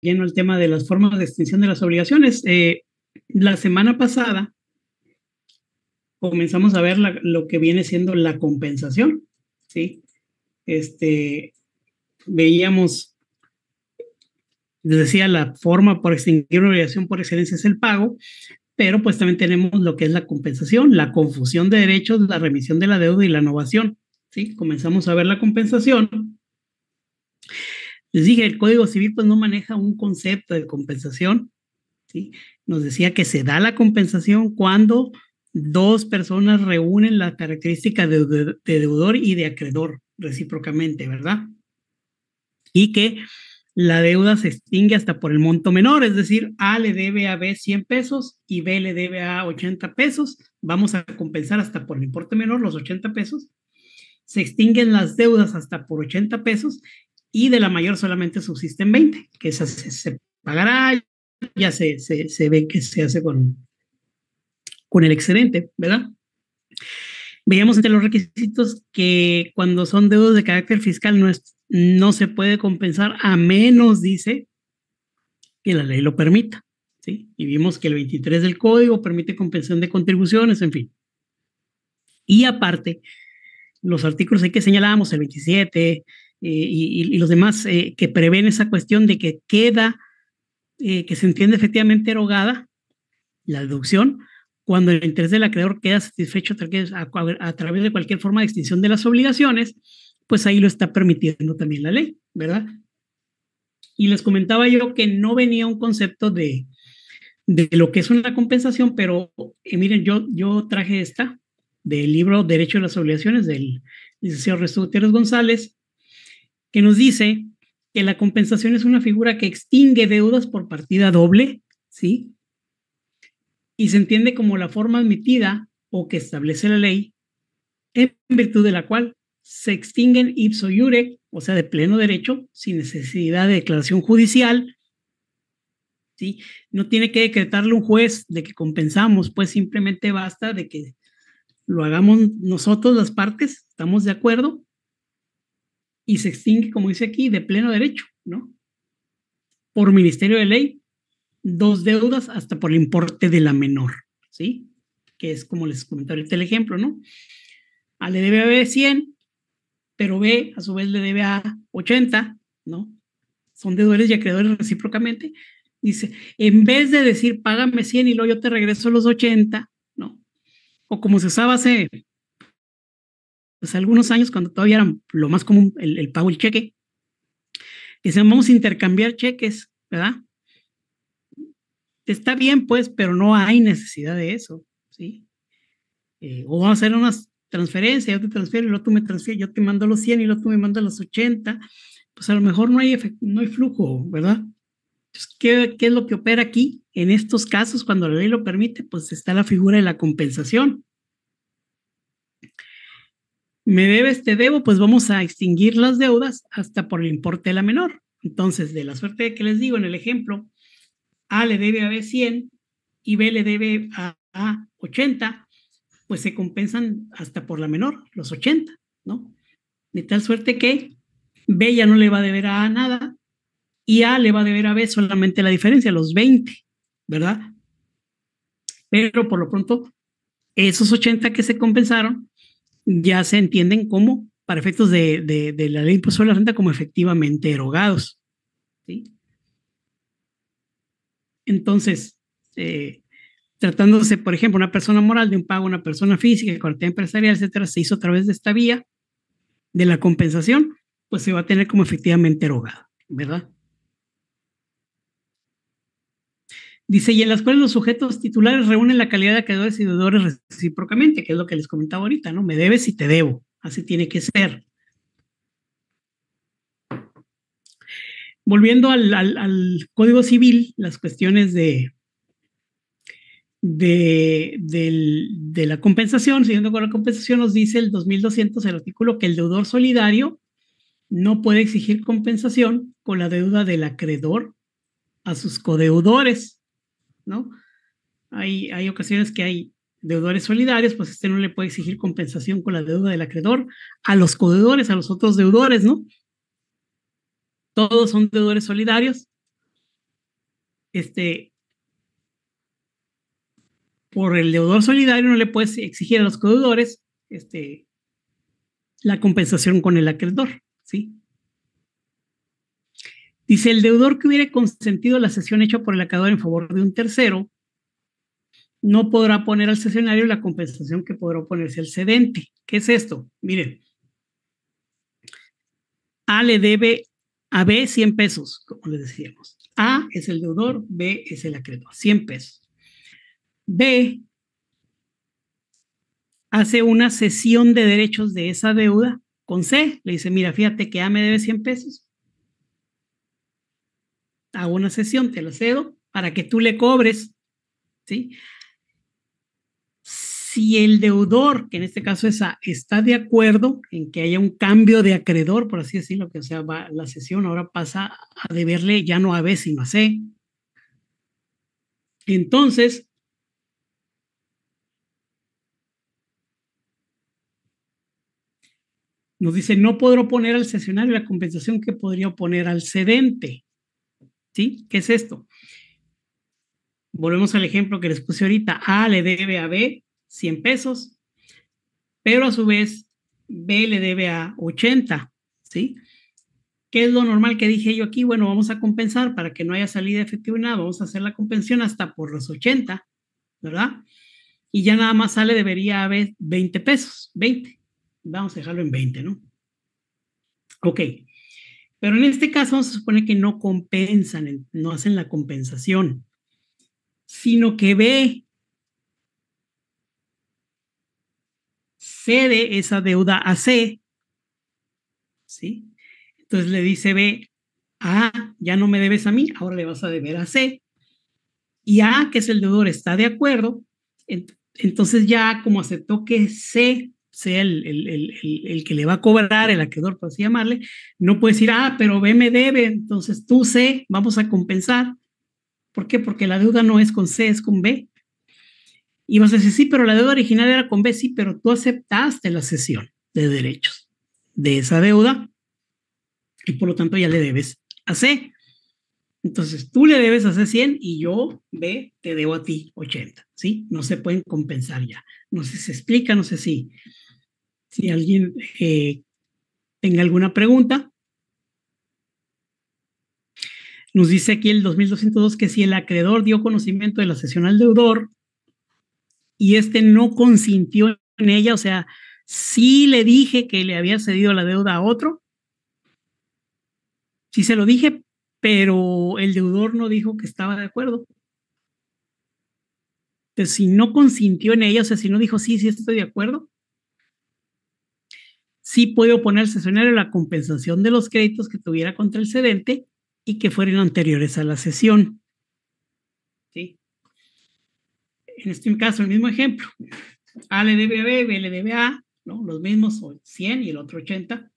lleno al tema de las formas de extinción de las obligaciones. La semana pasada comenzamos a ver lo que viene siendo la compensación, ¿sí? Veíamos, les decía, la forma por extinguir una obligación por excelencia es el pago, pero pues también tenemos lo que es la compensación, la confusión de derechos, la remisión de la deuda y la novación, ¿sí? Comenzamos a ver la compensación. Les dije, el Código Civil pues no maneja un concepto de compensación, ¿sí? Nos decía que se da la compensación cuando dos personas reúnen la característica de deudor y de acreedor recíprocamente, ¿verdad? Y que la deuda se extingue hasta por el monto menor, es decir, A le debe a B 100 pesos y B le debe a 80 pesos, vamos a compensar hasta por el importe menor, los 80 pesos, se extinguen las deudas hasta por 80 pesos y de la mayor solamente subsisten 20, que esa se pagará, ya se ve que se hace con el excedente, ¿verdad? Veíamos entre los requisitos que cuando son deudas de carácter fiscal no se puede compensar a menos, dice, que la ley lo permita, ¿sí? Y vimos que el 23 del código permite compensación de contribuciones, en fin. Y aparte, los artículos ahí que señalábamos, el 27 y los demás, que prevén esa cuestión de que queda, que se entiende efectivamente erogada la deducción cuando el interés del acreedor queda satisfecho a través de cualquier forma de extinción de las obligaciones, pues ahí lo está permitiendo también la ley, ¿verdad? Y les comentaba yo que no venía un concepto de lo que es una compensación, pero miren, yo traje esta del libro Derecho a las Obligaciones del licenciado Ernesto Gutiérrez González, que nos dice que la compensación es una figura que extingue deudas por partida doble, ¿sí? Y se entiende como la forma admitida o que establece la ley, en virtud de la cual se extinguen ipso iure, o sea, de pleno derecho, sin necesidad de declaración judicial, ¿sí? No tiene que decretarle un juez de que compensamos, pues simplemente basta de que lo hagamos nosotros las partes, estamos de acuerdo, y se extingue, como dice aquí, de pleno derecho, ¿no? Por ministerio de ley, dos deudas hasta por el importe de la menor, ¿sí? Que es como les comenté ahorita el ejemplo, ¿no? A le debe a B 100, pero B a su vez le debe a 80, ¿no? Son deudores y acreedores recíprocamente. Dice, en vez de decir págame 100 y luego yo te regreso los 80, ¿no? O como se usaba hace pues, algunos años, cuando todavía era lo más común el pago, el cheque, dicen, vamos a intercambiar cheques, ¿verdad? Está bien, pues, pero no hay necesidad de eso, ¿sí? O vamos a hacer unas transferencias, yo te transfiero y luego tú me transfieres, yo te mando los 100 y luego tú me mandas los 80, pues a lo mejor no hay flujo, ¿verdad? Entonces, ¿qué es lo que opera aquí? En estos casos, cuando la ley lo permite, pues está la figura de la compensación. Me debes, te debo, pues vamos a extinguir las deudas hasta por el importe de la menor. Entonces, de la suerte de que les digo en el ejemplo, A le debe a B 100 y B le debe a 80, pues se compensan hasta por la menor, los 80, ¿no? De tal suerte que B ya no le va a deber a A nada y A le va a deber a B solamente la diferencia, los 20, ¿verdad? Pero por lo pronto, esos 80 que se compensaron ya se entienden como, para efectos de la ley de impuesto a la renta, como efectivamente erogados, ¿sí? Entonces, tratándose, por ejemplo, una persona moral de un pago a una persona física, con actividad empresarial, etcétera, se hizo a través de esta vía de la compensación, pues se va a tener como efectivamente erogado, ¿verdad? Dice, y en las cuales los sujetos titulares reúnen la calidad de acreedores y deudores recíprocamente, que es lo que les comentaba ahorita, ¿no? Me debes y te debo, así tiene que ser. Volviendo al Código Civil, las cuestiones de la compensación, siguiendo con la compensación, nos dice el 2200, el artículo, que el deudor solidario no puede exigir compensación con la deuda del acreedor a sus codeudores, ¿no? Hay ocasiones que hay deudores solidarios, pues este no le puede exigir compensación con la deuda del acreedor a los codeudores, a los otros deudores, ¿no? Todos son deudores solidarios, por el deudor solidario no le puedes exigir a los codeudores la compensación con el acreedor, ¿sí? Dice, el deudor que hubiera consentido la cesión hecha por el acreedor en favor de un tercero no podrá poner al cesionario la compensación que podrá oponerse al cedente. ¿Qué es esto? Miren, A le debe a B 100 pesos, como les decíamos. A es el deudor, B es el acreedor, 100 pesos. B hace una cesión de derechos de esa deuda con C. Le dice, mira, fíjate que A me debe 100 pesos. Hago una cesión, te la cedo para que tú le cobres, ¿sí? Si el deudor, que en este caso es A, está de acuerdo en que haya un cambio de acreedor, por así decirlo, que o sea, la cesión ahora pasa a deberle ya no a B, sino a C. Entonces, nos dice, no podrá oponer al cesionario la compensación que podría oponer al cedente. ¿Sí? ¿Qué es esto? Volvemos al ejemplo que les puse ahorita. A le debe a B 100 pesos, pero a su vez B le debe a 80, ¿sí? ¿Qué es lo normal que dije yo aquí? Bueno, vamos a compensar para que no haya salida efectiva y nada, vamos a hacer la compensación hasta por los 80, ¿verdad? Y ya nada más sale, debería haber 20 pesos, 20. Vamos a dejarlo en 20, ¿no? Ok, pero en este caso se supone que no compensan, no hacen la compensación, sino que B cede esa deuda a C, ¿sí? Entonces le dice B, ya no me debes a mí, ahora le vas a deber a C. Y A, que es el deudor, está de acuerdo, entonces ya como aceptó que C sea el que le va a cobrar, el acreedor, por así llamarle, no puede decir, pero B me debe, entonces tú C, vamos a compensar. ¿Por qué? Porque la deuda no es con C, es con B. Y vas a decir, sí, pero la deuda original era con B, sí, pero tú aceptaste la cesión de derechos de esa deuda y por lo tanto ya le debes a C. Entonces tú le debes a C 100 y yo, B, te debo a ti 80, ¿sí? No se pueden compensar ya. No sé si se explica, no sé si alguien tenga alguna pregunta. Nos dice aquí el 2202 que si el acreedor dio conocimiento de la cesión al deudor y este no consintió en ella, o sea, sí le dije que le había cedido la deuda a otro, sí se lo dije, pero el deudor no dijo que estaba de acuerdo. Entonces, si no consintió en ella, o sea, si no dijo sí, sí estoy de acuerdo, sí puede oponer al cesionario la compensación de los créditos que tuviera contra el cedente y que fueran anteriores a la cesión. ¿Sí? En este caso, el mismo ejemplo. A le debe a B, B le debe a A, ¿no? Los mismos, 100 y el otro 80.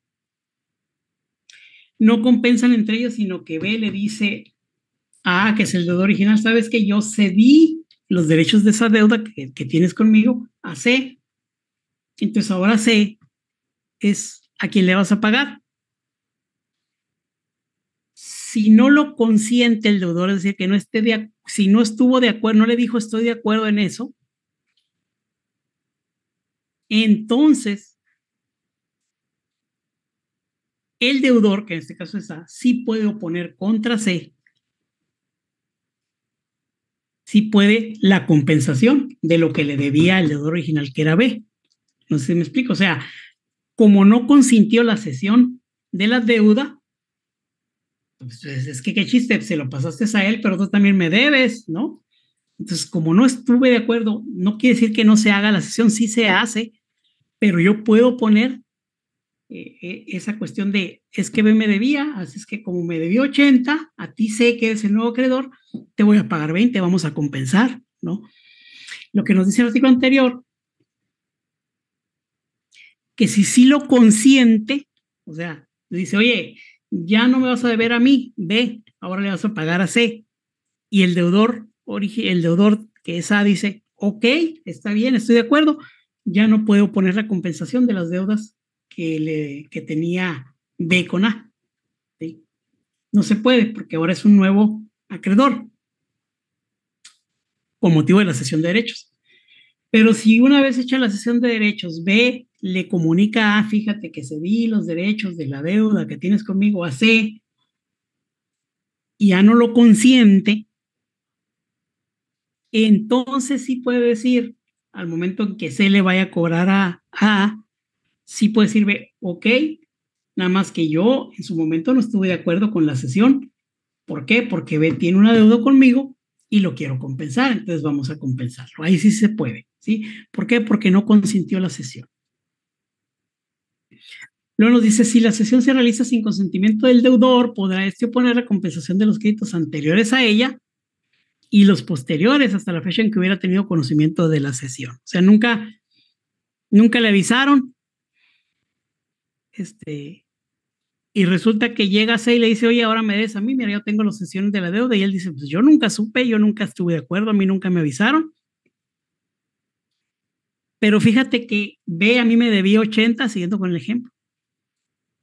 No compensan entre ellos, sino que B le dice a A, que es el deudor original, sabes que yo cedí los derechos de esa deuda que tienes conmigo a C. Entonces ahora C es a quien le vas a pagar. Si no lo consiente el deudor, es decir, que no esté si no estuvo de acuerdo, no le dijo estoy de acuerdo en eso, entonces el deudor, que en este caso es A, sí puede oponer contra C, sí puede la compensación de lo que le debía el deudor original, que era B. No sé si me explico. O sea, como no consintió la cesión de la deuda, pues es que qué chiste, se lo pasaste a él, pero tú también me debes, ¿no? Entonces, como no estuve de acuerdo, no quiere decir que no se haga la cesión, sí se hace, pero yo puedo poner esa cuestión de, es que B me debía, así es que como me debió 80, a ti sé que eres el nuevo acreedor, te voy a pagar 20, vamos a compensar, ¿no? Lo que nos dice el artículo anterior, que si sí lo consiente, o sea, dice, oye, ya no me vas a deber a mí, B, ahora le vas a pagar a C, y el deudor que es A dice, ok, está bien, estoy de acuerdo, ya no puedo poner la compensación de las deudas que tenía B con A. ¿Sí? No se puede porque ahora es un nuevo acreedor. con motivo de la cesión de derechos. Pero si una vez hecha la cesión de derechos, B le comunica a, fíjate que cedí los derechos de la deuda que tienes conmigo a C, y ya no lo consiente, entonces sí puede decir, al momento en que C le vaya a cobrar a A, sí puede decir B, ok, nada más que yo en su momento no estuve de acuerdo con la cesión. ¿Por qué? Porque B tiene una deuda conmigo y lo quiero compensar, entonces vamos a compensarlo. Ahí sí se puede, ¿sí? ¿Por qué? Porque no consintió la cesión. Luego nos dice, si la cesión se realiza sin consentimiento del deudor, podrá este oponer la compensación de los créditos anteriores a ella y los posteriores hasta la fecha en que hubiera tenido conocimiento de la cesión. O sea, nunca le avisaron, y resulta que llega C y le dice, oye, ahora me des a mí, mira, yo tengo las cesiones de la deuda, y él dice, pues yo nunca supe, yo nunca estuve de acuerdo, a mí nunca me avisaron. Pero fíjate que B a mí me debía 80, siguiendo con el ejemplo.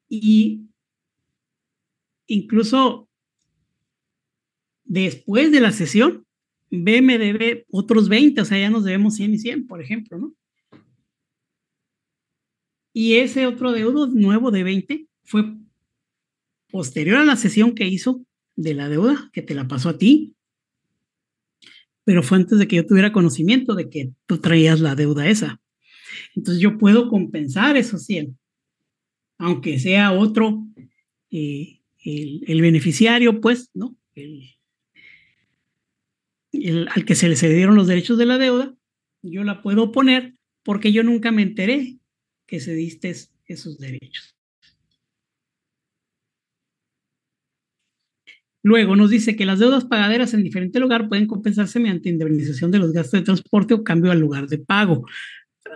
Y incluso después de la sesión, B me debe otros 20, o sea, ya nos debemos 100 y 100, por ejemplo, ¿no? Y ese otro deudo nuevo de 20 fue posterior a la sesión que hizo de la deuda, que te la pasó a ti, pero fue antes de que yo tuviera conocimiento de que tú traías la deuda esa. Entonces yo puedo compensar esos 100, aunque sea otro, el beneficiario, pues, ¿no? Al que se le cedieron los derechos de la deuda, yo la puedo poner porque yo nunca me enteré que cediste esos derechos. Luego nos dice que las deudas pagaderas en diferente lugar pueden compensarse mediante indemnización de los gastos de transporte o cambio al lugar de pago.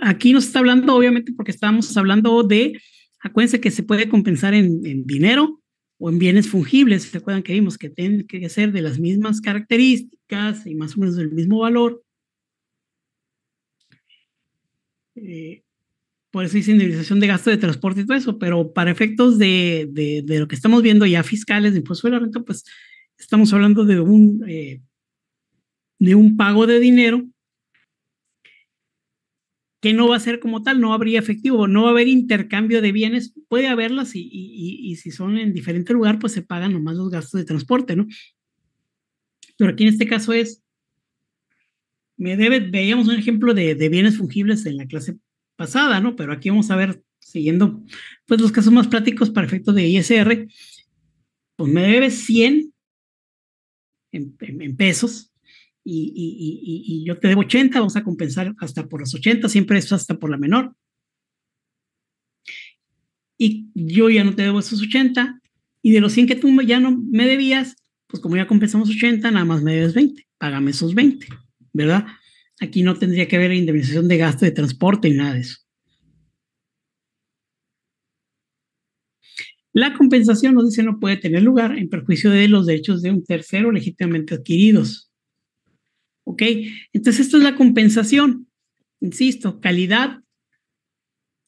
Aquí nos está hablando, obviamente, porque estábamos hablando de, acuérdense que se puede compensar en dinero o en bienes fungibles. ¿Se acuerdan que vimos que tienen que ser de las mismas características y más o menos del mismo valor? Por eso dice indemnización de gasto de transporte y todo eso, pero para efectos de lo que estamos viendo ya fiscales de impuesto de la renta, pues estamos hablando de un pago de dinero que no va a ser como tal, no habría efectivo, no va a haber intercambio de bienes, puede haberlas y si son en diferente lugar, pues se pagan nomás los gastos de transporte, ¿no? Pero aquí en este caso veíamos un ejemplo de bienes fungibles en la clase pasada, ¿no? Pero aquí vamos a ver, siguiendo pues los casos más prácticos para efectos de ISR, pues me debes 100 en pesos y yo te debo 80, vamos a compensar hasta por los 80, siempre es hasta por la menor. Y yo ya no te debo esos 80, y de los 100 que tú ya no me debías, pues como ya compensamos 80, nada más me debes 20, págame esos 20, ¿verdad? Aquí no tendría que haber indemnización de gasto de transporte ni nada de eso. La compensación, nos dice, no puede tener lugar en perjuicio de los derechos de un tercero legítimamente adquiridos. ¿Ok? Entonces, esto es la compensación. Insisto, calidad.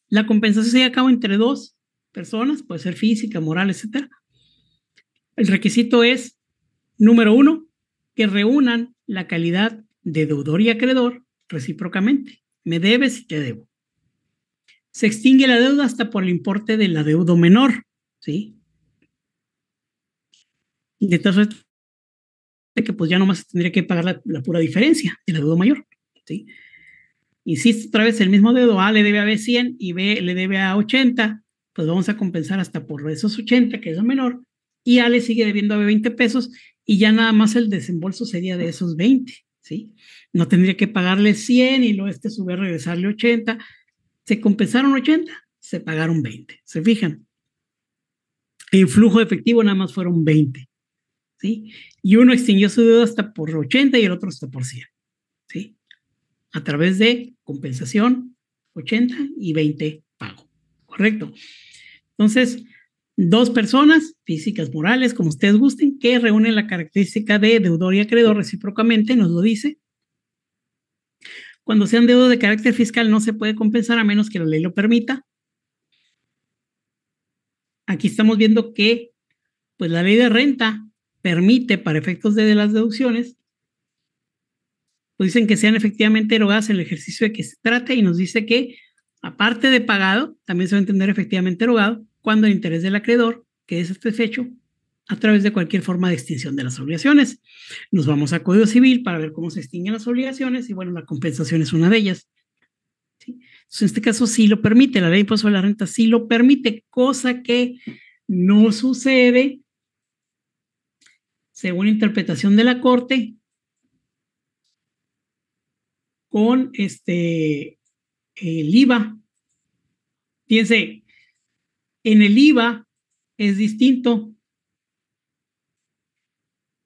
La compensación se lleva a cabo entre dos personas, puede ser física, moral, etc. El requisito es, número uno, que reúnan la calidad de deudor y acreedor recíprocamente. Me debes y te debo. Se extingue la deuda hasta por el importe del adeudo menor, ¿sí? De tal suerte que pues ya nomás tendría que pagar la pura diferencia del adeudo mayor, ¿sí? Insisto otra vez, el mismo deudor A le debe a B 100 y B le debe a 80, pues vamos a compensar hasta por esos 80, que es lo menor, y A le sigue debiendo a B 20 pesos y ya nada más el desembolso sería de esos 20, ¿sí? No tendría que pagarle 100 y luego sube a regresarle 80. Se compensaron 80, se pagaron 20. ¿Se fijan? El flujo efectivo nada más fueron 20, ¿sí? Y uno extinguió su deuda hasta por 80 y el otro hasta por 100, ¿sí? A través de compensación 80 y 20 pago, ¿correcto? Entonces, dos personas, físicas, morales, como ustedes gusten, que reúnen la característica de deudor y acreedor recíprocamente, nos lo dice. Cuando sean deudas de carácter fiscal no se puede compensar a menos que la ley lo permita. Aquí estamos viendo que pues la ley de renta permite para efectos de las deducciones pues dicen que sean efectivamente erogadas en el ejercicio de que se trate y nos dice que, aparte de pagado, también se va a entender efectivamente erogado cuando el interés del acreedor quede satisfecho a través de cualquier forma de extinción de las obligaciones. Nos vamos a Código Civil para ver cómo se extinguen las obligaciones y bueno, la compensación es una de ellas. ¿Sí? Entonces, en este caso sí lo permite, la ley de impuesto sobre la renta sí lo permite, cosa que no sucede según interpretación de la Corte con el IVA. Fíjense, en el IVA es distinto.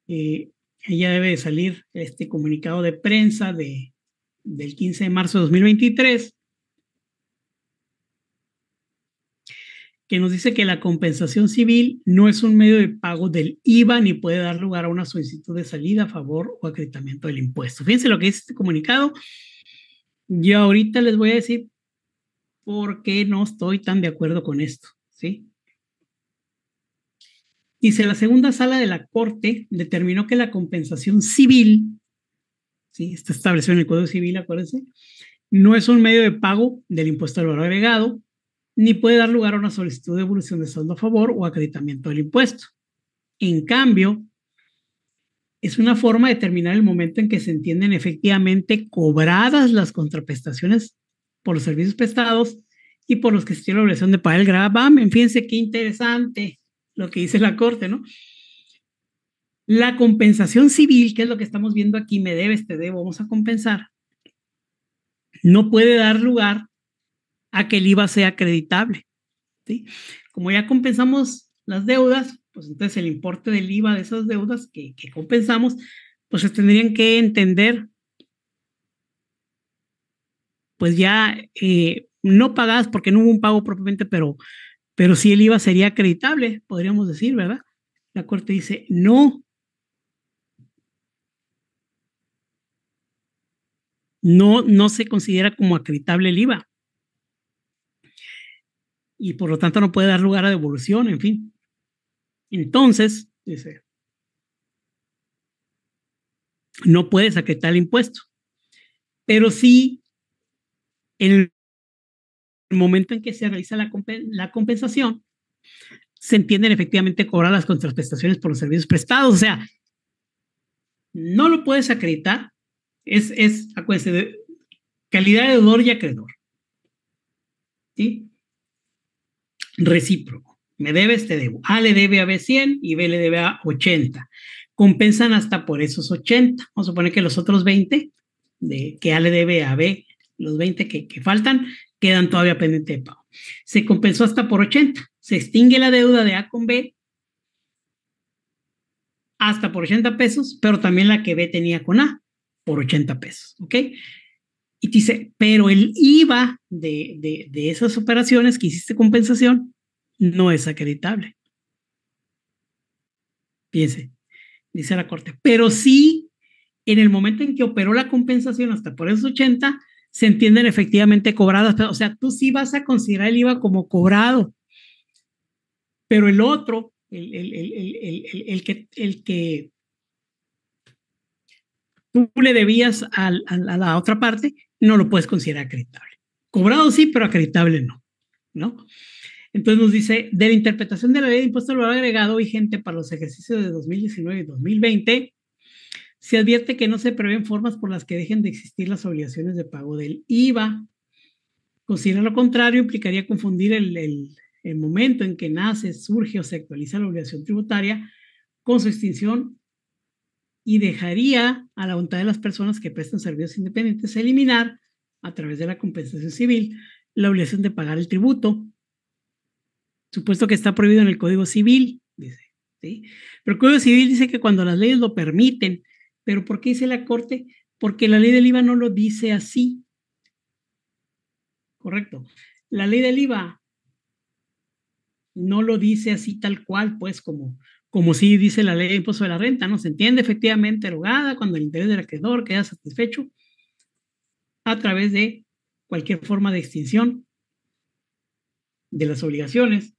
Ya debe de salir este comunicado de prensa del 15 de marzo de 2023, que nos dice que la compensación civil no es un medio de pago del IVA ni puede dar lugar a una solicitud de salida a favor o acreditamiento del impuesto. Fíjense lo que dice este comunicado. Yo ahorita les voy a decir por qué no estoy tan de acuerdo con esto, ¿sí? Dice, la segunda sala de la Corte determinó que la compensación civil, ¿sí? Está establecido en el Código Civil, acuérdense, no es un medio de pago del impuesto al valor agregado, ni puede dar lugar a una solicitud de devolución de saldo a favor o acreditamiento del impuesto. En cambio, es una forma de determinar el momento en que se entienden efectivamente cobradas las contraprestaciones por los servicios prestados y por los que se tiene la obligación de pagar el gravamen. Fíjense qué interesante lo que dice la Corte, ¿no? La compensación civil, que es lo que estamos viendo aquí, me debes, te debo, vamos a compensar, no puede dar lugar a que el IVA sea acreditable, ¿sí? Como ya compensamos las deudas, pues entonces el importe del IVA de esas deudas que compensamos, pues se tendrían que entender, pues ya no pagadas porque no hubo un pago propiamente, pero sí el IVA sería acreditable, podríamos decir, ¿verdad? La Corte dice, no, no se considera como acreditable el IVA y por lo tanto no puede dar lugar a devolución, en fin. Entonces, dice, no puedes acreditar el impuesto, pero sí en el momento en que se realiza la compensación, se entienden efectivamente cobrar las contraprestaciones por los servicios prestados. O sea, no lo puedes acreditar, acuérdense, de calidad de deudor y acreedor. ¿Sí? Recíproco. Me debes, te debo. A le debe a B 100 y B le debe a 80. Compensan hasta por esos 80. Vamos a suponer que los otros 20 que A le debe a B, los 20 que faltan, quedan todavía pendientes de pago. Se compensó hasta por 80. Se extingue la deuda de A con B hasta por 80 pesos, pero también la que B tenía con A por 80 pesos. ¿Ok? Y dice, pero el IVA de esas operaciones que hiciste compensación no es acreditable. Fíjense, dice la Corte. Pero sí, en el momento en que operó la compensación hasta por esos 80, se entienden efectivamente cobradas. O sea, tú sí vas a considerar el IVA como cobrado. Pero el otro, el que tú le debías a la otra parte, no lo puedes considerar acreditable. Cobrado sí, pero acreditable no, ¿no? Entonces nos dice, de la interpretación de la ley de impuesto al valor agregado vigente para los ejercicios de 2019 y 2020, se advierte que no se prevén formas por las que dejen de existir las obligaciones de pago del IVA. Considerar lo contrario implicaría confundir el momento en que nace, surge o se actualiza la obligación tributaria con su extinción y dejaría a la voluntad de las personas que prestan servicios independientes eliminar, a través de la compensación civil, la obligación de pagar el tributo, supuesto que está prohibido en el Código Civil, dice, ¿sí? Pero el Código Civil dice que cuando las leyes lo permiten, pero ¿por qué dice la Corte? Porque la ley del IVA no lo dice así. Correcto. La ley del IVA no lo dice así tal cual, pues como sí dice la ley de impuesto de la renta, ¿no? Se entiende efectivamente erogada cuando el interés del acreedor queda satisfecho a través de cualquier forma de extinción de las obligaciones.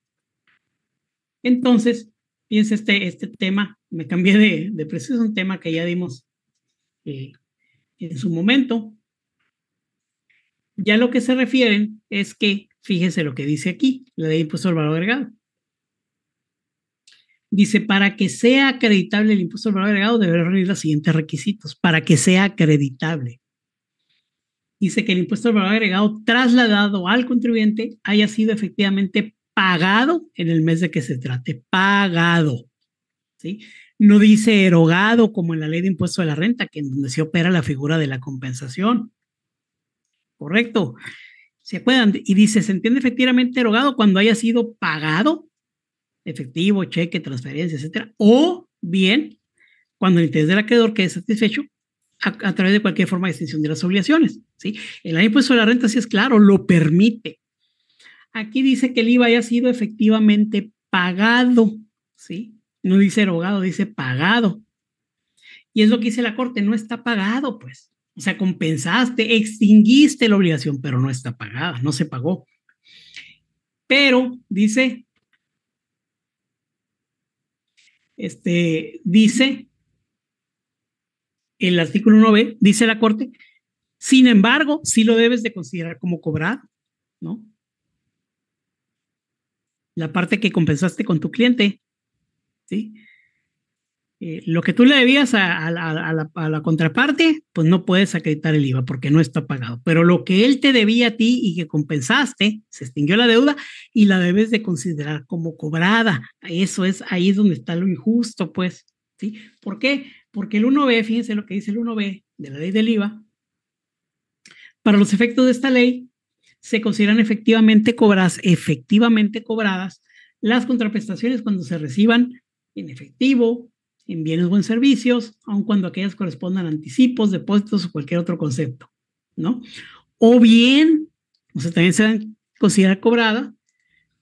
Entonces, fíjense este tema, me cambié de precio, es un tema que ya dimos en su momento. Ya lo que se refieren es que, fíjese lo que dice aquí, la ley de impuesto al valor agregado. Dice, para que sea acreditable el impuesto al valor agregado, deberá reunir los siguientes requisitos. Para que sea acreditable. Dice que el impuesto al valor agregado trasladado al contribuyente haya sido efectivamente pagado en el mes de que se trate. Pagado. ¿Sí? No dice erogado como en la ley de impuesto a la renta, que en donde se opera la figura de la compensación. Correcto. ¿Se acuerdan? Y dice, se entiende efectivamente erogado cuando haya sido pagado, efectivo, cheque, transferencia, etcétera, o bien cuando el interés del acreedor quede satisfecho a través de cualquier forma de extinción de las obligaciones. ¿Sí? El impuesto a la renta sí es claro, lo permite. Aquí dice que el IVA haya sido efectivamente pagado, ¿sí? No dice erogado, dice pagado. Y es lo que dice la Corte, no está pagado, pues. O sea, compensaste, extinguiste la obligación, pero no está pagada, no se pagó. Pero dice, dice el artículo 9, dice la Corte, sin embargo, sí lo debes de considerar como cobrado, ¿no? La parte que compensaste con tu cliente, ¿sí? Lo que tú le debías a la contraparte, pues no puedes acreditar el IVA porque no está pagado. Pero lo que él te debía a ti y que compensaste, se extinguió la deuda y la debes de considerar como cobrada. Eso es, ahí es donde está lo injusto, pues. ¿Sí? ¿Por qué? Porque el 1B, fíjense lo que dice el 1B de la ley del IVA, para los efectos de esta ley, se consideran efectivamente cobradas las contraprestaciones cuando se reciban en efectivo, en bienes o en servicios, aun cuando aquellas correspondan a anticipos, depósitos o cualquier otro concepto, ¿no? O bien, o sea, también se van a considerar cobrada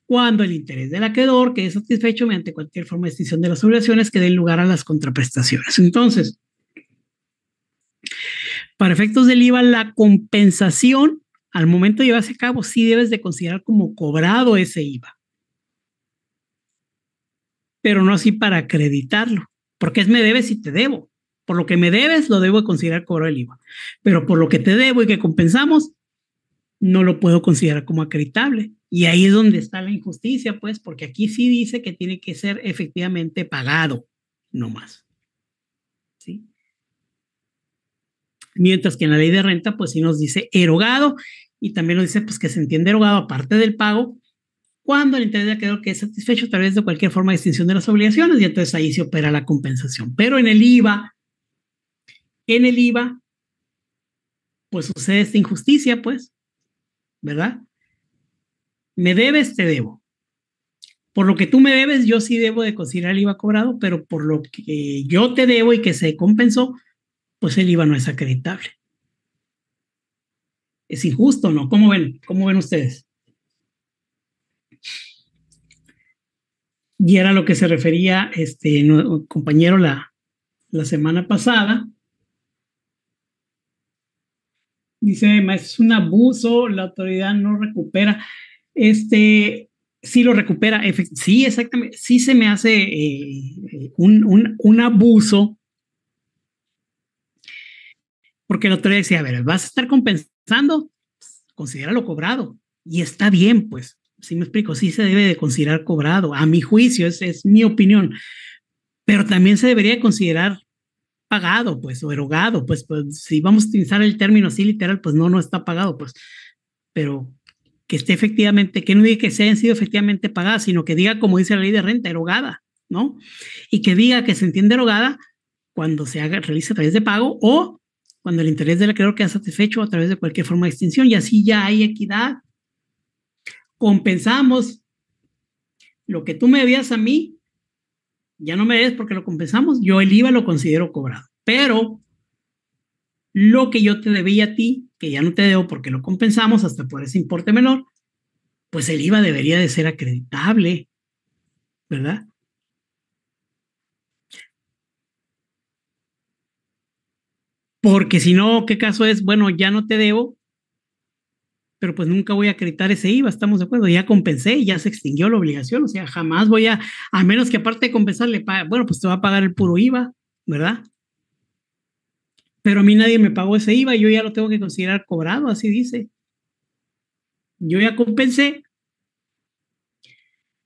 cuando el interés del acreedor quede satisfecho mediante cualquier forma de extinción de las obligaciones que den lugar a las contraprestaciones. Entonces, para efectos del IVA, la compensación al momento de llevarse a cabo sí debes de considerar como cobrado ese IVA, pero no así para acreditarlo, porque es me debes y te debo. Por lo que me debes, lo debo de considerar cobrado el IVA, pero por lo que te debo y que compensamos, no lo puedo considerar como acreditable. Y ahí es donde está la injusticia, pues, porque aquí sí dice que tiene que ser efectivamente pagado, no más. ¿Sí? Mientras que en la ley de renta, pues sí nos dice erogado y también nos dice pues que se entiende erogado aparte del pago cuando el interés del acreedor quede satisfecho a través de cualquier forma de extinción de las obligaciones y entonces ahí se opera la compensación. Pero en el IVA, pues sucede esta injusticia, pues, ¿verdad? Me debes, te debo. Por lo que tú me debes, yo sí debo de considerar el IVA cobrado, pero por lo que yo te debo y que se compensó, pues el IVA no es acreditable. Es injusto, ¿no? ¿Cómo ven? ¿Cómo ven ustedes? Y era lo que se refería compañero la semana pasada. Dice, es un abuso, la autoridad no recupera. Sí lo recupera, sí, exactamente, sí se me hace un abuso, porque la autoridad decía, a ver, vas a estar compensando, considéralo cobrado, y está bien, pues, sí me explico, sí se debe de considerar cobrado, a mi juicio, es mi opinión, pero también se debería considerar pagado, pues, o erogado, pues, si vamos a utilizar el término así literal, pues no está pagado, pues, pero que esté efectivamente, que no diga que se hayan sido efectivamente pagadas, sino que diga, como dice la ley de renta, erogada, ¿no? Y que diga que se entiende erogada cuando se realiza a través de pago o cuando el interés del acreedor queda satisfecho a través de cualquier forma de extinción, y así ya hay equidad. Compensamos lo que tú me debías a mí, ya no me debes porque lo compensamos, yo el IVA lo considero cobrado, pero lo que yo te debía a ti, que ya no te debo porque lo compensamos hasta por ese importe menor, pues el IVA debería de ser acreditable, ¿verdad? Porque si no, ¿qué caso es? Bueno, ya no te debo, pero pues nunca voy a acreditar ese IVA, estamos de acuerdo, ya compensé, ya se extinguió la obligación, o sea, jamás voy a menos que aparte de compensarle, bueno, pues te va a pagar el puro IVA, ¿verdad? pero a mí nadie me pagó ese IVA, yo ya lo tengo que considerar cobrado, así dice. Yo ya compensé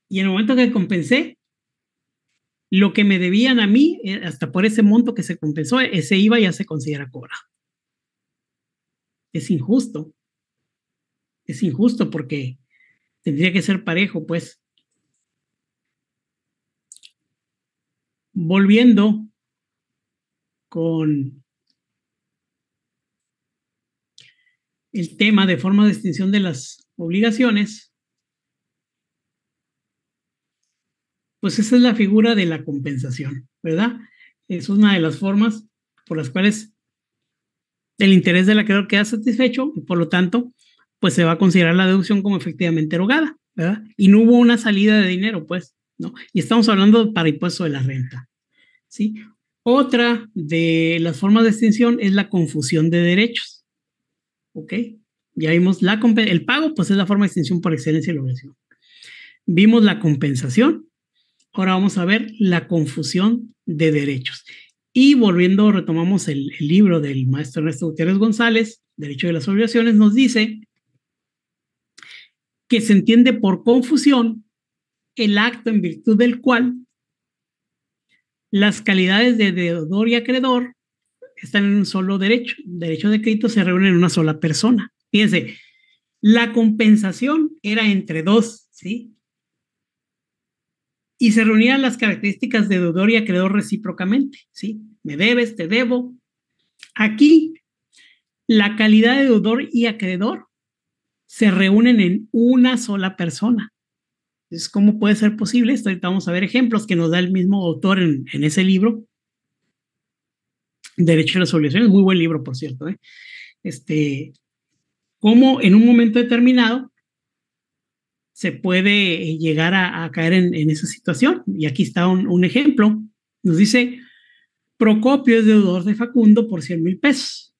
y en el momento que compensé, lo que me debían a mí, hasta por ese monto que se compensó, ese IVA ya se considera cobrado. Es injusto. Es injusto porque tendría que ser parejo, pues. Volviendo con el tema de forma de extinción de las obligaciones, pues esa es la figura de la compensación, ¿verdad? Es una de las formas por las cuales el interés del acreedor queda satisfecho y por lo tanto, pues se va a considerar la deducción como efectivamente erogada, ¿verdad? Y no hubo una salida de dinero, pues, ¿no? Y estamos hablando para impuesto de la renta, ¿sí? Otra de las formas de extinción es la confusión de derechos, ¿ok? Ya vimos el pago, pues es la forma de extinción por excelencia de la obligación. Vimos la compensación, ahora vamos a ver la confusión de derechos. Y volviendo, retomamos el libro del maestro Ernesto Gutiérrez González, Derecho de las Obligaciones, nos dice que se entiende por confusión el acto en virtud del cual las calidades de deudor y acreedor están en un solo derecho. Derecho de crédito se reúnen en una sola persona. Fíjense, la compensación era entre dos, ¿sí? Y se reunían las características de deudor y acreedor recíprocamente, ¿sí? Me debes, te debo. Aquí, la calidad de deudor y acreedor se reúnen en una sola persona. Entonces, ¿cómo puede ser posible esto? Ahorita vamos a ver ejemplos que nos da el mismo autor en ese libro, Derecho a las Obligaciones, muy buen libro, por cierto, ¿eh? Cómo en un momento determinado se puede llegar a caer en esa situación. Y aquí está un ejemplo. Nos dice, Procopio es deudor de Facundo por 100,000 pesos.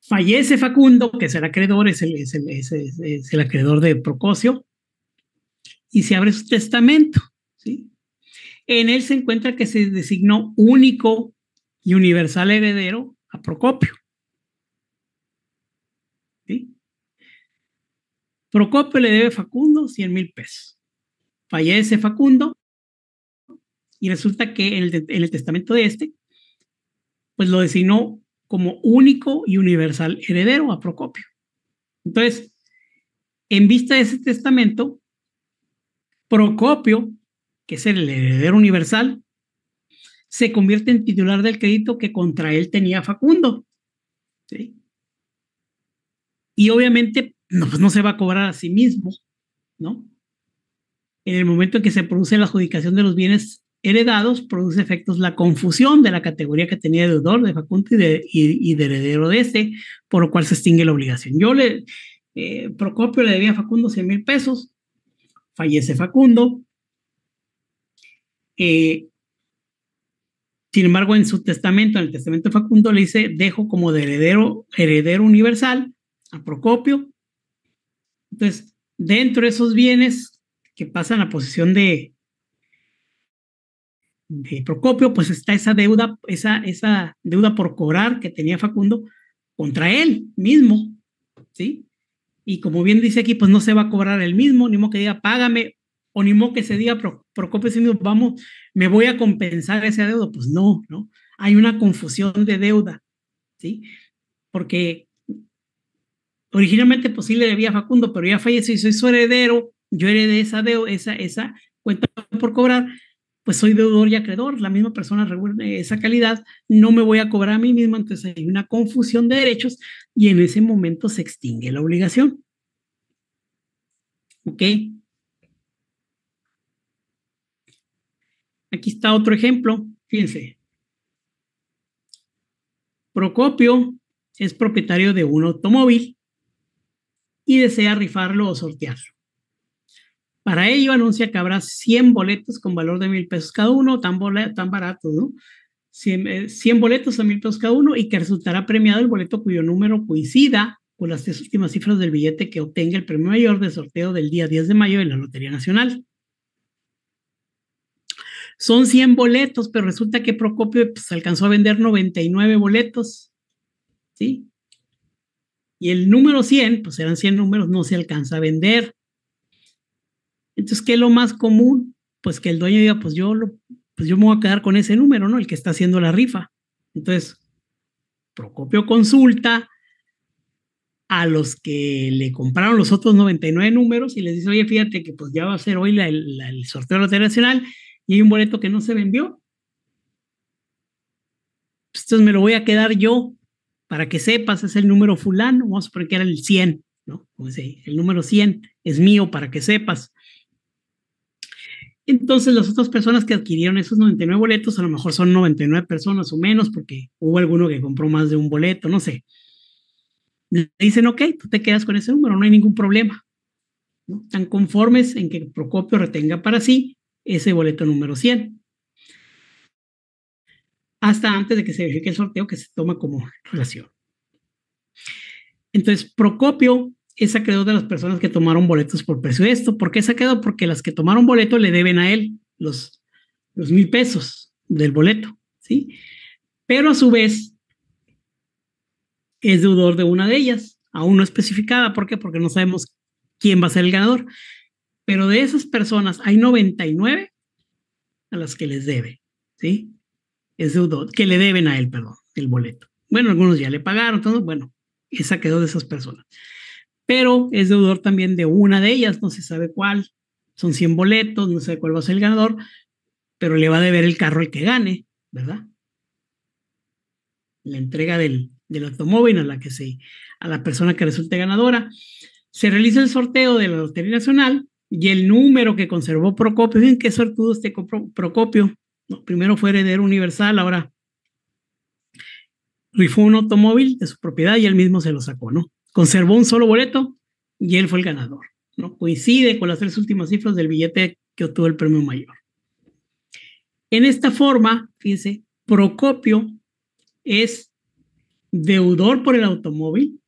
Fallece Facundo, que es el acreedor, es el acreedor de Prococio, y se abre su testamento, ¿sí? En él se encuentra que se designó único y universal heredero a Procopio, ¿sí? Procopio le debe a Facundo 100,000 pesos. Fallece Facundo y resulta que en el testamento de este, pues lo designó como único y universal heredero a Procopio. Entonces, en vista de ese testamento, Procopio, que es el heredero universal, se convierte en titular del crédito que contra él tenía Facundo, ¿sí? Y obviamente pues no se va a cobrar a sí mismo, ¿no? En el momento en que se produce la adjudicación de los bienes heredados, produce efectos la confusión de la categoría que tenía de deudor de Facundo y de heredero de este, por lo cual se extingue la obligación. Procopio le debía a Facundo 100,000 pesos, fallece Facundo, sin embargo, en su testamento, en el testamento de Facundo, le dice, dejo como de heredero universal a Procopio. Entonces, dentro de esos bienes que pasan a posesión de Procopio, pues está esa deuda por cobrar que tenía Facundo contra él mismo, ¿sí? Y como bien dice aquí, pues no se va a cobrar el mismo, ni modo que diga, págame, o ni modo que se diga, Procopio, vamos, me voy a compensar ese deuda. Pues no, ¿no? Hay una confusión de deuda, ¿sí? Porque originalmente pues sí le debía a Facundo, pero ya falleció y soy su heredero, yo heredé esa deuda, esa cuenta por cobrar, pues soy deudor y acreedor, la misma persona reúne esa calidad, no me voy a cobrar a mí mismo, entonces hay una confusión de derechos y en ese momento se extingue la obligación. ¿Ok? Aquí está otro ejemplo, fíjense. Procopio es propietario de un automóvil y desea rifarlo o sortearlo. Para ello anuncia que habrá 100 boletos con valor de 1,000 pesos cada uno, tan baratos, ¿no? 100 boletos a 1,000 pesos cada uno y que resultará premiado el boleto cuyo número coincida con las 3 últimas cifras del billete que obtenga el premio mayor de sorteo del día 10 de mayo de la Lotería Nacional. Son 100 boletos, pero resulta que Procopio pues, alcanzó a vender 99 boletos, ¿sí? Y el número 100, pues eran 100 números, no se alcanza a vender. Entonces, ¿qué es lo más común? Pues que el dueño diga, pues yo me voy a quedar con ese número, ¿no? El que está haciendo la rifa. Entonces, Procopio consulta a los que le compraron los otros 99 números y les dice, oye, fíjate que pues ya va a ser hoy el sorteo de la Lotería Nacional y hay un boleto que no se vendió. Entonces me lo voy a quedar yo para que sepas, es el número fulano, vamos a poner que era el 100, ¿no? Como dice, el número 100 es mío para que sepas. Entonces las otras personas que adquirieron esos 99 boletos, a lo mejor son 99 personas o menos, porque hubo alguno que compró más de un boleto, no sé. Le dicen, ok, tú te quedas con ese número, no hay ningún problema, ¿no? Están conformes en que Procopio retenga para sí ese boleto número 100, hasta antes de que se verifique el sorteo que se toma como relación. Entonces, Procopio es acreedor de las personas que tomaron boletos por precio de esto. ¿Por qué es acreedor? Porque las que tomaron boleto le deben a él los 1,000 pesos del boleto, ¿sí? Pero a su vez es deudor de una de ellas, aún no especificada. ¿Por qué? Porque no sabemos quién va a ser el ganador. Pero de esas personas hay 99 a las que les debe, ¿sí? Es deudor, que le deben a él, perdón, el boleto. Bueno, algunos ya le pagaron, entonces, bueno, es acreedor de esas personas. Pero es deudor también de una de ellas, no se sabe cuál. Son 100 boletos, no se sabe cuál va a ser el ganador, pero le va a deber el carro el que gane, ¿verdad? La entrega del automóvil a la persona que resulte ganadora. Se realiza el sorteo de la Lotería Nacional y el número que conservó Procopio, ¿en qué sortudo este Procopio? No, primero fue heredero universal, ahora rifó un automóvil de su propiedad y él mismo se lo sacó, ¿no? Conservó un solo boleto y él fue el ganador, ¿no? Coincide con las 3 últimas cifras del billete que obtuvo el premio mayor. En esta forma, fíjense, Procopio es deudor por el automóvil,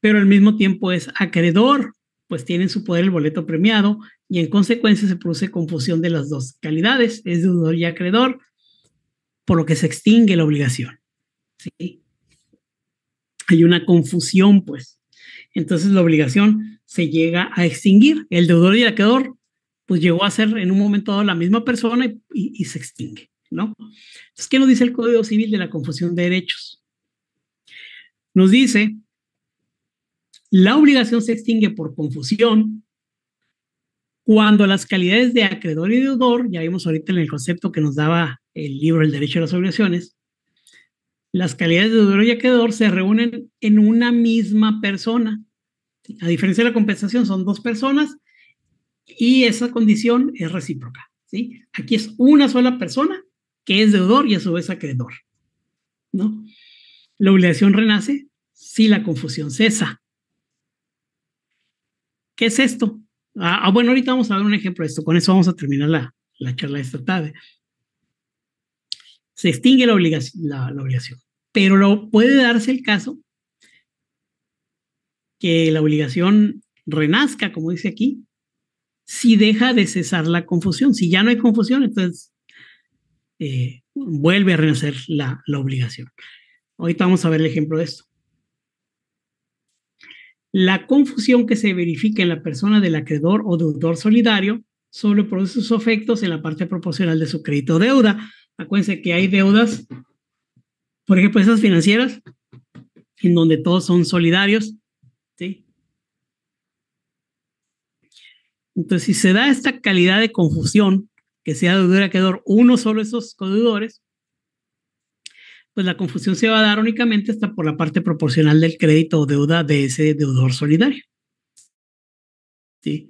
pero al mismo tiempo es acreedor, pues tiene en su poder el boleto premiado y en consecuencia se produce confusión de las dos calidades, es deudor y acreedor, por lo que se extingue la obligación, ¿sí? Hay una confusión, pues. Entonces la obligación se llega a extinguir. El deudor y el acreedor, pues llegó a ser en un momento dado la misma persona y se extingue, ¿no? Entonces, ¿qué nos dice el Código Civil de la confusión de derechos? Nos dice, la obligación se extingue por confusión cuando las calidades de acreedor y deudor, ya vimos ahorita en el concepto que nos daba el libro El Derecho a las Obligaciones, las calidades de deudor y acreedor se reúnen en una misma persona. A diferencia de la compensación, son dos personas y esa condición es recíproca, ¿sí? Aquí es una sola persona que es deudor y a su vez acreedor, ¿no? La obligación renace si la confusión cesa. ¿Qué es esto? Bueno, ahorita vamos a ver un ejemplo de esto. Con eso vamos a terminar la charla de esta tarde. Se extingue la obligación, pero puede darse el caso que la obligación renazca, como dice aquí, si deja de cesar la confusión. Si ya no hay confusión, entonces vuelve a renacer la obligación. Ahorita vamos a ver el ejemplo de esto. La confusión que se verifica en la persona del acreedor o deudor solidario solo produce sus efectos en la parte proporcional de su crédito o deuda. Acuérdense que hay deudas, por ejemplo, esas financieras, en donde todos son solidarios, ¿sí? Entonces, si se da esta calidad de confusión, que sea deudor y acreedor, uno solo de esos codeudores, pues la confusión se va a dar únicamente hasta por la parte proporcional del crédito o deuda de ese deudor solidario, ¿sí?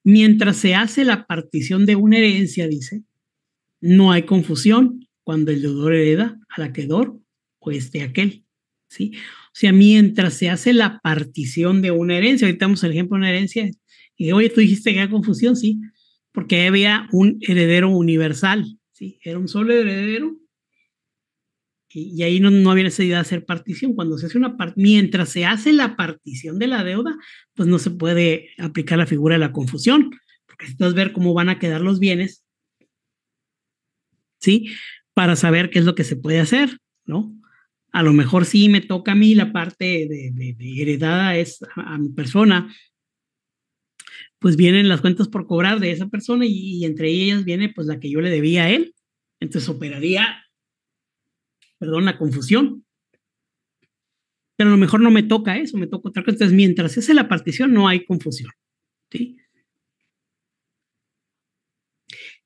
Mientras se hace la partición de una herencia, dice, no hay confusión cuando el deudor hereda al acreedor o aquel, ¿sí? O sea, mientras se hace la partición de una herencia, ahorita damos el ejemplo de una herencia, y oye, tú dijiste que había confusión, sí, porque había un heredero universal, ¿sí? Era un solo heredero y ahí no había necesidad de hacer partición. Cuando se hace mientras se hace la partición de la deuda, pues no se puede aplicar la figura de la confusión, porque necesitas ver cómo van a quedar los bienes, ¿sí? Para saber qué es lo que se puede hacer, ¿no? A lo mejor sí me toca a mí la parte de heredada es a mi persona, pues vienen las cuentas por cobrar de esa persona y entre ellas viene pues la que yo le debía a él. Entonces operaría, perdón, la confusión. Pero a lo mejor no me toca eso, me toca otra cosa. Entonces, mientras es la partición, no hay confusión, ¿sí?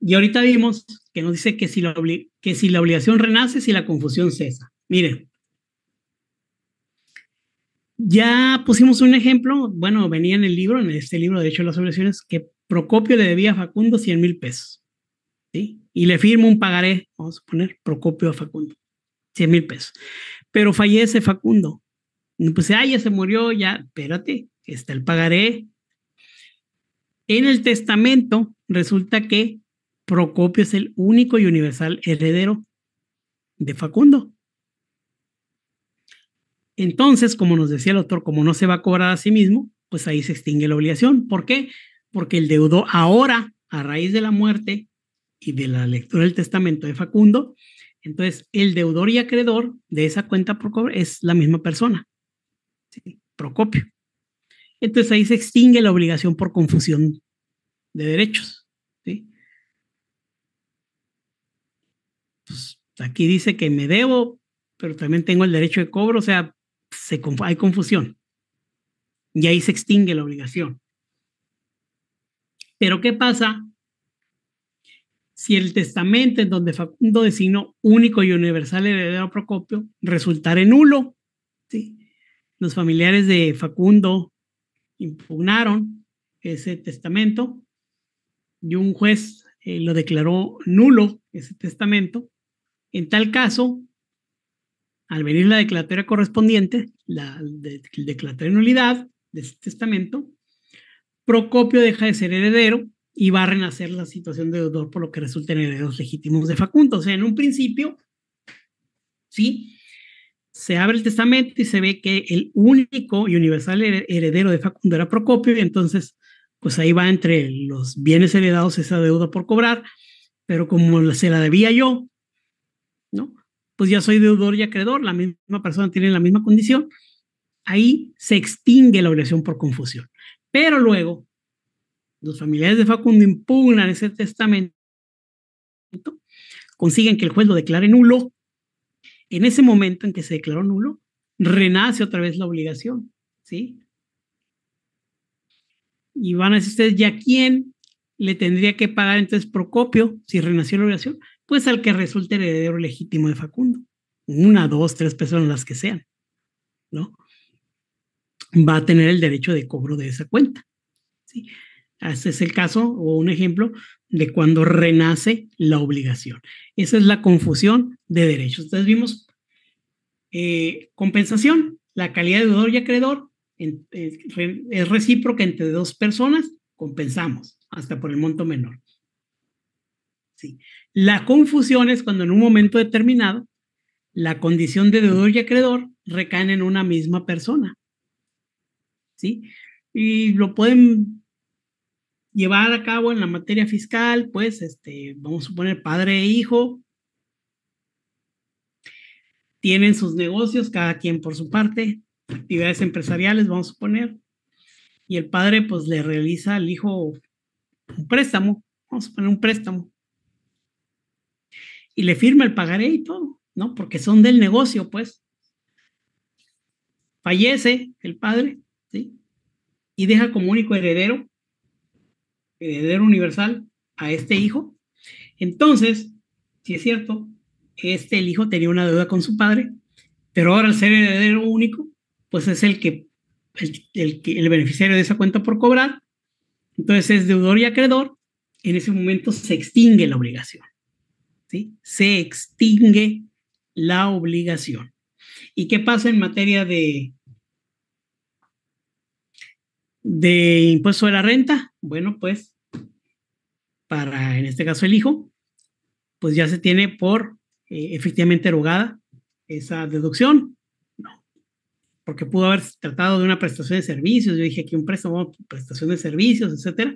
Y ahorita vimos que nos dice que si la obligación renace, si la confusión cesa. Miren, ya pusimos un ejemplo, bueno, venía en el libro, en este libro de hecho de las obligaciones, que Procopio le debía a Facundo 100,000 pesos, ¿sí? Y le firma un pagaré, vamos a poner Procopio a Facundo, 100,000 pesos. Pero fallece Facundo. Pues, ya se murió, ya, espérate, está el pagaré. En el testamento resulta que Procopio es el único y universal heredero de Facundo. Entonces, como nos decía el autor, como no se va a cobrar a sí mismo, pues ahí se extingue la obligación. ¿Por qué? Porque el deudor ahora, a raíz de la muerte y de la lectura del testamento de Facundo, entonces el deudor y acreedor de esa cuenta por cobrar es la misma persona, ¿sí? Procopio. Entonces ahí se extingue la obligación por confusión de derechos, ¿sí? Pues aquí dice que me debo, pero también tengo el derecho de cobro, o sea, hay confusión y ahí se extingue la obligación. Pero ¿qué pasa si el testamento en donde Facundo designó único y universal heredero a Procopio resultara nulo? ¿Sí? Los familiares de Facundo impugnaron ese testamento y un juez lo declaró nulo, ese testamento. En tal caso, al venir la declaratoria correspondiente, la declaratoria de nulidad de ese testamento, Procopio deja de ser heredero y va a renacer la situación de deudor, por lo que resulten herederos legítimos de Facundo. O sea, en un principio, sí, se abre el testamento y se ve que el único y universal heredero de Facundo era Procopio, y entonces, pues ahí va entre los bienes heredados esa deuda por cobrar, pero como se la debía yo, ¿no? Pues ya soy deudor y acreedor, la misma persona tiene la misma condición, ahí se extingue la obligación por confusión. Pero luego, los familiares de Facundo impugnan ese testamento, consiguen que el juez lo declare nulo. En ese momento en que se declaró nulo, renace otra vez la obligación, ¿sí? Y van a decir ustedes, ¿ya quién le tendría que pagar entonces Procopio si renació la obligación? Pues al que resulte heredero legítimo de Facundo. Una, dos, tres personas, las que sean, ¿no? Va a tener el derecho de cobro de esa cuenta, ¿sí? Ese es el caso o un ejemplo de cuando renace la obligación. Esa es la confusión de derechos. Entonces vimos compensación, la calidad de deudor y acreedor es recíproca entre dos personas, compensamos hasta por el monto menor. Sí. La confusión es cuando en un momento determinado la condición de deudor y acreedor recaen en una misma persona, ¿sí? Y lo pueden llevar a cabo en la materia fiscal, pues, vamos a suponer padre e hijo, tienen sus negocios, cada quien por su parte, actividades empresariales, vamos a suponer, y el padre, pues, le realiza al hijo un préstamo, vamos a poner un préstamo, y le firma el pagaré y todo, ¿no? Porque son del negocio, pues. Fallece el padre, ¿sí? Y deja como único heredero universal a este hijo. Entonces, si es cierto, el hijo tenía una deuda con su padre, pero ahora al ser heredero único, pues es el beneficiario de esa cuenta por cobrar. Entonces es deudor y acreedor. En ese momento se extingue la obligación, ¿sí? Se extingue la obligación. ¿Y qué pasa en materia de impuesto de la renta? Bueno, pues para, en este caso, el hijo, pues ya se tiene por efectivamente erogada esa deducción, no, porque pudo haber tratado de una prestación de servicios, yo dije aquí un préstamo, prestación de servicios, etcétera,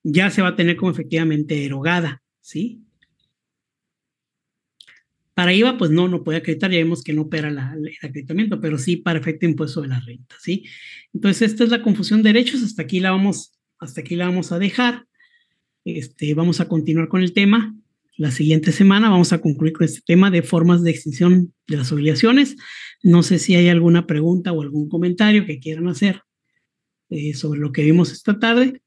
ya se va a tener como efectivamente erogada, ¿sí? Para IVA, pues no puede acreditar, ya vemos que no opera el acreditamiento, pero sí para efecto de impuesto de la renta, ¿sí? Entonces, esta es la confusión de derechos, hasta aquí la vamos a dejar. Vamos a continuar con el tema. La siguiente semana vamos a concluir con este tema de formas de extinción de las obligaciones. No sé si hay alguna pregunta o algún comentario que quieran hacer sobre lo que vimos esta tarde.